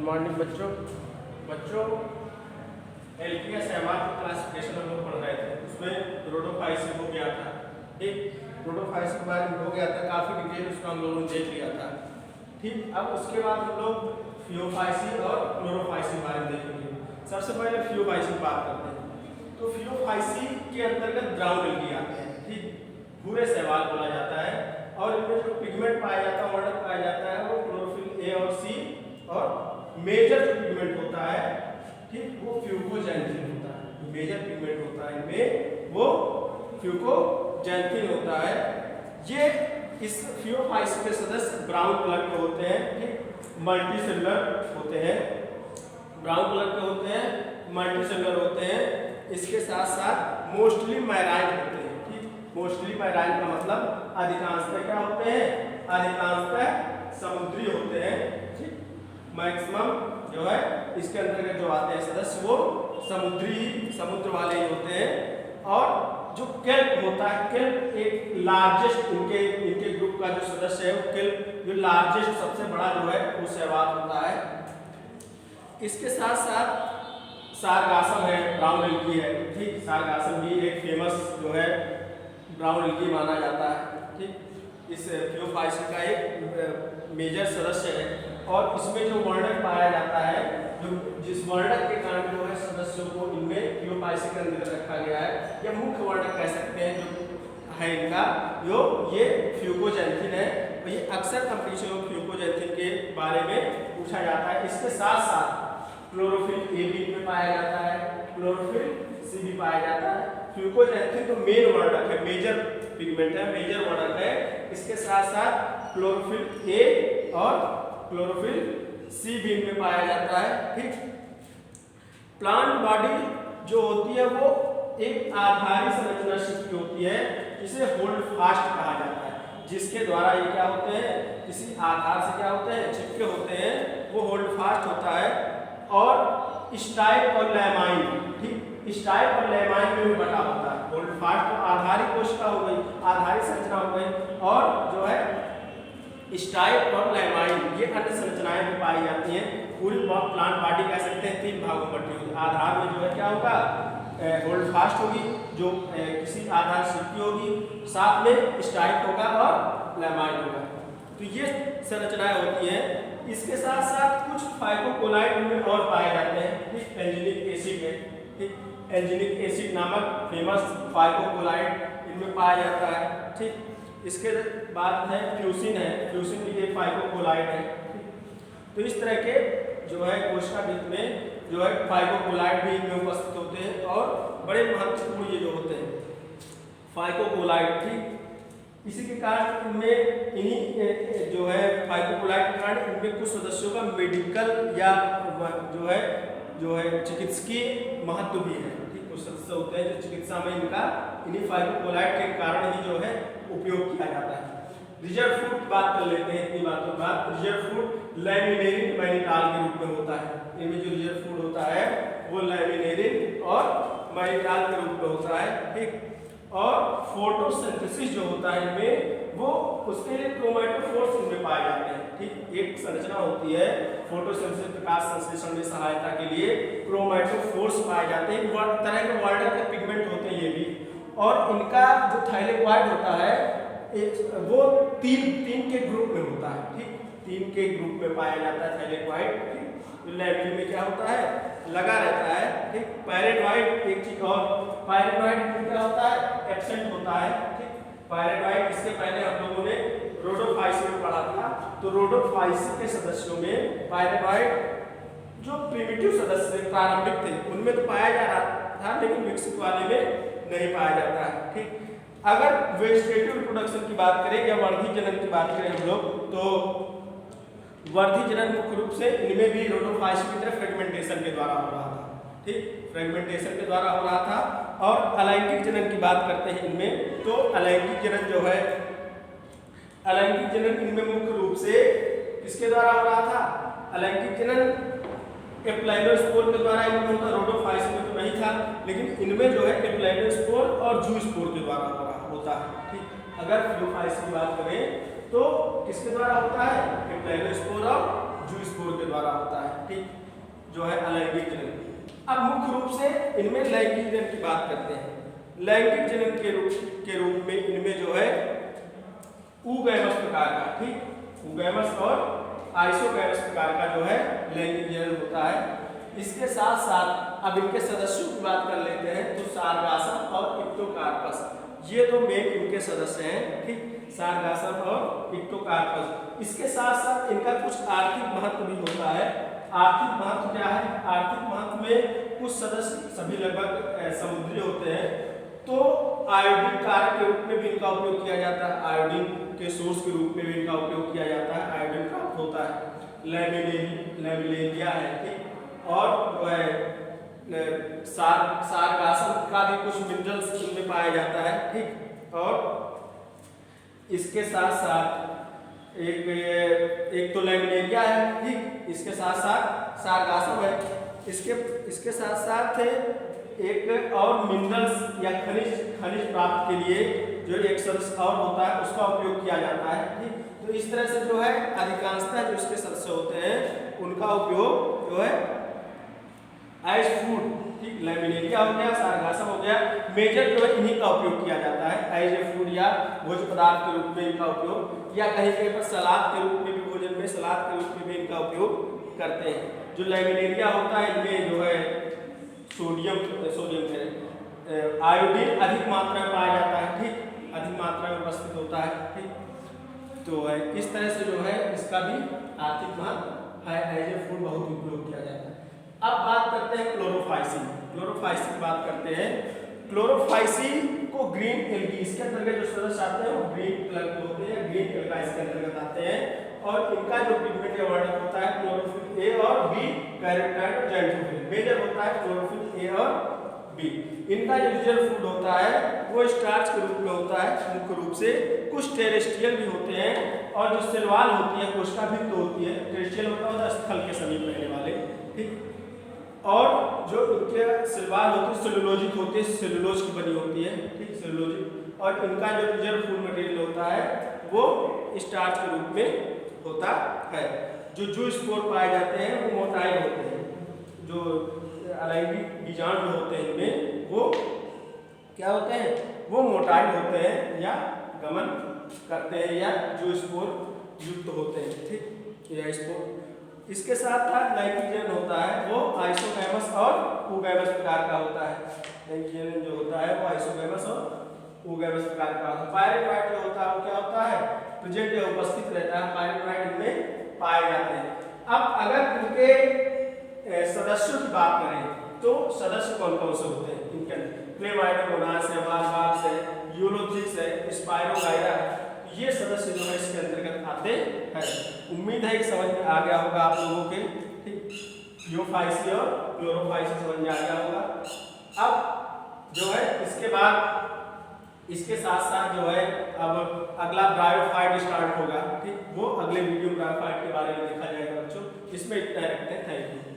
Morning बच्चों एल्कियस Emaar classification हम लोग पढ़ रहे थे, उसमें रोडोफाइसी हो गया था। ठीक, रोडोफाइसी के बारे में हो गया था, काफ़ी डिटेल उसको हम लोगों ने देख लिया था। ठीक, अब उसके बाद हम लोग फियोफाइसी और क्लोरोफाइसी के बारे में देखेंगे। सबसे पहले फियोफाइसी की बात करते हैं। तो फियोफाइसी के अंतर्गत ब्राउन एल्गी आते हैं। ठीक, भूरे शैवाल बोला जाता है और इनमें जो पिगमेंट पाया जाता है, वर्णक पाया जाता है, वो क्लोरोफिल ए और सी, और मेजर जो पिगमेंट होता है, ठीक, वो फ्यूकोजैंथिन होता है। मेजर पिगमेंट होता है इनमें वो फ्यूकोजैंथिन होता है। ये इस फियोफाइसी के सदस्य ब्राउन कलर के होते हैं। ठीक, मल्टी सेलुलर होते हैं, ब्राउन कलर के होते हैं, मल्टी सेलुलर होते हैं। इसके साथ साथ मोस्टली मैराइन होते हैं। ठीक, मोस्टली मैराइन का मतलब अधिकांशतः क्या होते हैं, अधिकांशतः समुद्री होते हैं। ठीक, मैक्सिमम जो है इसके अंतर्गत जो आते हैं सदस्य वो समुद्र वाले ही होते हैं। और जो केल्प होता है, केल्प एक लार्जेस्ट इनके ग्रुप का जो सदस्य है वो केल्प जो लार्जेस्ट सबसे बड़ा जो है वो शैवाल होता है। इसके साथ साथ सारगासम है, ब्राउन एल्गी है। ठीक, सारगासम भी एक फेमस जो है ब्राउन एल्गी माना जाता है। ठीक, इस फियोफाइसी का एक मेजर सदस्य है और इसमें जो वर्णक पाया जाता है, जो जिस वर्णक के कारण जो है सदस्यों को इनमें फियोफाइसी के अंदर रखा गया है, या मुख्य वर्णक कह सकते हैं जो है इनका, जो ये फ्यूकोजैंथिन है। और ये अक्सर कंपटीशन में फ्यूकोजैंथिन के बारे में पूछा जाता है। इसके साथ साथ क्लोरोफिल ए भी इनमें पाया जाता है, क्लोरोफिल सी भी पाया जाता है। फ्यूकोजैंथिन तो मेन वर्णक है, मेजर पिगमेंट है, मेजर वर्णक है। इसके साथ साथ क्लोरोफिल ए और क्लोरोफिल सी भी इनमें पाया जाता है। ठीक, प्लांट बॉडी जो होती है वो एक आधारी संरचना शिफ्ट होती है, जिसे होल्ड फास्ट कहा जाता है, जिसके द्वारा ये क्या होते हैं, किसी आधार से क्या होते हैं, चिपके होते हैं, वो होल्ड फास्ट होता है। और स्टाइप और लैमाइन, ठीक, स्टाइप और लैमाइन में भी बटा होता है। होल्ड फास्ट तो आधारी कोशिका हो गई, आधारी संरचना हो गई, और जो है स्टाइप और लैमाइन ये अन्य संरचनाएं भी पाई जाती हैं। पूरी प्लांट बॉडी कह सकते हैं 3 भागों में बटी हुई। आधार में जो है क्या होगा, होल्ड फास्ट होगी, जो किसी आधार से चिपकी होगी, साथ में स्टाइप होगा और लैमाइन होगा। तो ये संरचनाएं होती हैं। इसके साथ साथ कुछ फाइकोकोलाइड इनमें और पाए जाते हैं। ठीक, एंजिनिक एसिड है। ठीक, एंजिनिक एसिड नामक फेमस फाइकोकोलाइड इनमें पाया जाता है। ठीक, इसके बाद है फ्यूसिन है, फ्यूसिन भी एक फाइकोकोलाइड है। तो इस तरह के जो है कोशिका भित्ति में जो है फाइकोकोलाइड भी इनमें उपस्थित होते हैं और बड़े महत्वपूर्ण ये जो होते हैं फाइकोकोलाइड। ठीक, इसी के कारण इनमें इन्हीं जो है फाइकोकोलाइड के कारण इनमें कुछ सदस्यों का मेडिकल या जो है चिकित्सकीय महत्व भी है। ठीक, कुछ सदस्य होते हैं जो चिकित्सा में इनका इन्हीं फाइकोकोलाइड के कारण ही जो है उपयोग किया जाता है। रिजर्व फूड की बात कर लेते हैं। इतनी बातों के बाद रिजर्व फूड लैमिनेरिन मैनिटाल के रूप में होता है। इनमें जो रिजर्व फूड होता है वो लैमिनेरिन और मैनिटाल के रूप में होता है। ठीक, और फोटोसिंथेसिस जो होता है इनमें, वो उसके लिए क्रोमैटोफोर्स इनमें पाए जाते हैं। ठीक, एक संरचना होती है फोटोसिंथेसिस, प्रकाश संश्लेषण में सहायता के लिए क्रोमैटोफोर्स पाए जाते हैं। एक तरह के वर्णक के पिगमेंट होते हैं ये भी। और इनका जो थाइलेकोइड होता है वो तीन के ग्रुप में होता है। ठीक, 3 के ग्रुप में पाया जाता है थाइलेकोइड। ठीक, लैमिन में क्या होता है, लगा रहता है। ठीक, पैरेनोइड एक चीज और, पैरेनोइड में क्या होता है, एब्सेंट होता है। ठीक, पैरेनोइड इससे पहले हम लोगों ने रोडोफाइसी में पढ़ा था। तो रोडोफाइसी के सदस्यों में पैरेनोइड जो प्रिमिटिव सदस्य प्रारंभिक थे उनमें तो पाया जा रहा था, लेकिन विकसित वाले में नहीं पाया जाता है। ठीक, अगर वेजिटेटिव रिप्रोडक्शन की बात करें या वर्धी जनन की बात करें हम लोग, तो वर्धी जनन मुख्य रूप से इनमें भी रोडोफाइसी की तरह फ्रेगमेंटेशन के द्वारा हो रहा था। ठीक, फ्रेगमेंटेशन के द्वारा हो रहा था। और अलैंगिक जनन की बात करते हैं इनमें, तो अलैंगिक जनन जो है, अलैंगिक जनन इनमें मुख्य रूप से किसके द्वारा हो रहा था, अलैंगिक जनन एप्लाइडोस्पोर के द्वारा इनमें होता। रोडोफाइसी में तो नहीं था, लेकिन इनमें जो है एप्लाइडोस्पोर और जूस्पोर के द्वारा होता है। ठीक, अगर फियोफाइसी की बात करें तो किसके द्वारा होता है, एप्लाइडोस्पोर और जूस्पोर के द्वारा होता है। ठीक, जो है अलैंगिक जनन। अब मुख्य रूप से इनमें लैंगिक जनन की बात करते हैं। लैंगिक जनन के रूप में इनमें जो है ऊगैमस प्रकार का, ठीक, ऊगैमस और आइसोगैमस प्रकार का जो है लैंगिक जनन होता है। इसके साथ साथ अब इनके सदस्यों की बात कर लेते हैं, तो सारगासम और इक्टोकार्पस, ये दो मेन इनके सदस्य हैं, ठीक, सारगासम और इक्टोकार्पस। इसके साथ साथ इनका कुछ आर्थिक महत्व भी होता है। आर्थिक महत्व क्या है? आर्थिक महत्व में कुछ सदस्य सभी लगभग समुद्री होते हैं, तो आयोडीन कारक के रूप में भी इनका उपयोग किया जाता है, आयोडीन के सोर्स के रूप में भी इनका उपयोग किया जाता है, आयोडीन प्राप्त होता है। लैमिलेरिया है, ठीक, और जो है सारगासम का भी कुछ मिनरल्स इनमें पाया जाता है, ठीक। और इसके साथ साथ एक तो लैमिलेरिया है, ठीक, इसके साथ साथ सारगासम है, इसके साथ साथ एक और मिनरल्स या खनिज प्राप्त के लिए जो एक सदस्य और होता है उसका उपयोग किया जाता है, ठीक। तो इस तरह से जो है अधिकांशतः जो इसके सदस्य होते हैं उनका उपयोग जो है एज फूड, ठीक, लैमिलेरिया हो गया, सारगासम हो गया, मेजर जो है इन्हीं का उपयोग किया जाता है एज ए फूड या भोज्य पदार्थ के रूप में इनका उपयोग, या कहीं कहीं पर सलाद के रूप में भी, भोजन में सलाद के रूप में भी इनका उपयोग करते हैं। जो लैमिलेरिया होता है इनमें जो है सोडियम आयोडीन अधिक मात्रा में पाया जाता है, ठीक, अधिक मात्रा में उपस्थित होता है, ठीक। तो इस तरह से जो है इसका भी आर्थिक महत्व है, एज ए फूड बहुत उपयोग किया जाता है। अब बात करते हैं क्लोरोफाइसिन। क्लोरोफाइसिन की बात करते हैं। क्लोरोफाइसिन को ग्रीन एल्गी, इसके अंतर्गत जो सदस्य आते हैं वो ग्रीन कलर के होते हैं, ग्रीन एल्गा इसके अंतर्गत आते हैं, और इनका जो पिगमेंट या वर्णक होता है क्लोरोफिल ए और बी, कैरोटीनॉइड और ज़ैंथोफिल। मेजर होता है क्लोरोफिल ए और बी। इनका जो यूजुअल फूड होता है वो स्टार्च के रूप में होता है मुख्य रूप से। कुछ टेरेस्ट्रियल भी होते हैं, और जो शैवाल होती है कोशिका भी तो होती है। टेरेस्ट्रियल होता है स्थल के समीप रहने वाले, ठीक, और जो इनके शैवाल होते हैं सेलुलोजिक होते हैं, सेलुलोज की बनी होती है, ठीक, सेलुलोजिक। और इनका जो यूजुअल फूड मटेरियल होता है वो स्टार्च के रूप में होता है। जो जूस्पोर पाए जाते हैं वो मोटाइल होते हैं, जो अलैंगिक बीजाणु होते हैं इनमें वो क्या होते हैं, वो मोटाइल होते हैं या गमन करते हैं, या जूस्पोर युक्त होते हैं, ठीक, या स्पोर। इसके साथ साथ लैंगिक जनन होता है वो आइसोगैमस और ऊगैमस प्रकार का होता है। लैंगिक जनन जो होता है वो आइसोगैमस और ऊगैमस प्रकार का होता है। पायरेनोइड जो होता है वो क्या होता है, प्रेजेंट या उपस्थित रहता है, पायरेनोइड में पाए जाते हैं। अब अगर इनके सदस्यों की बात करें तो सदस्य कौन कौन से होते हैं इनके? क्लेमाइडोमोनास है, बारबास है, यूलोथिक्स है, स्पाइरोगाइरा है, ये सदस्य जो है इसके अंतर्गत आते हैं। उम्मीद है कि समझ में आ गया होगा आप लोगों के, ठीक, यूफाइसी और क्लोरोफाइसी समझ में आ गया होगा। अब जो है इसके बाद इसके साथ साथ जो है अब अगला ब्रायोफाइट स्टार्ट होगा, ठीक, वो अगले वीडियो ब्रायोफाइट के बारे में देखा जाएगा बच्चों। इसमें इतना रखते हैं, थैंक यू।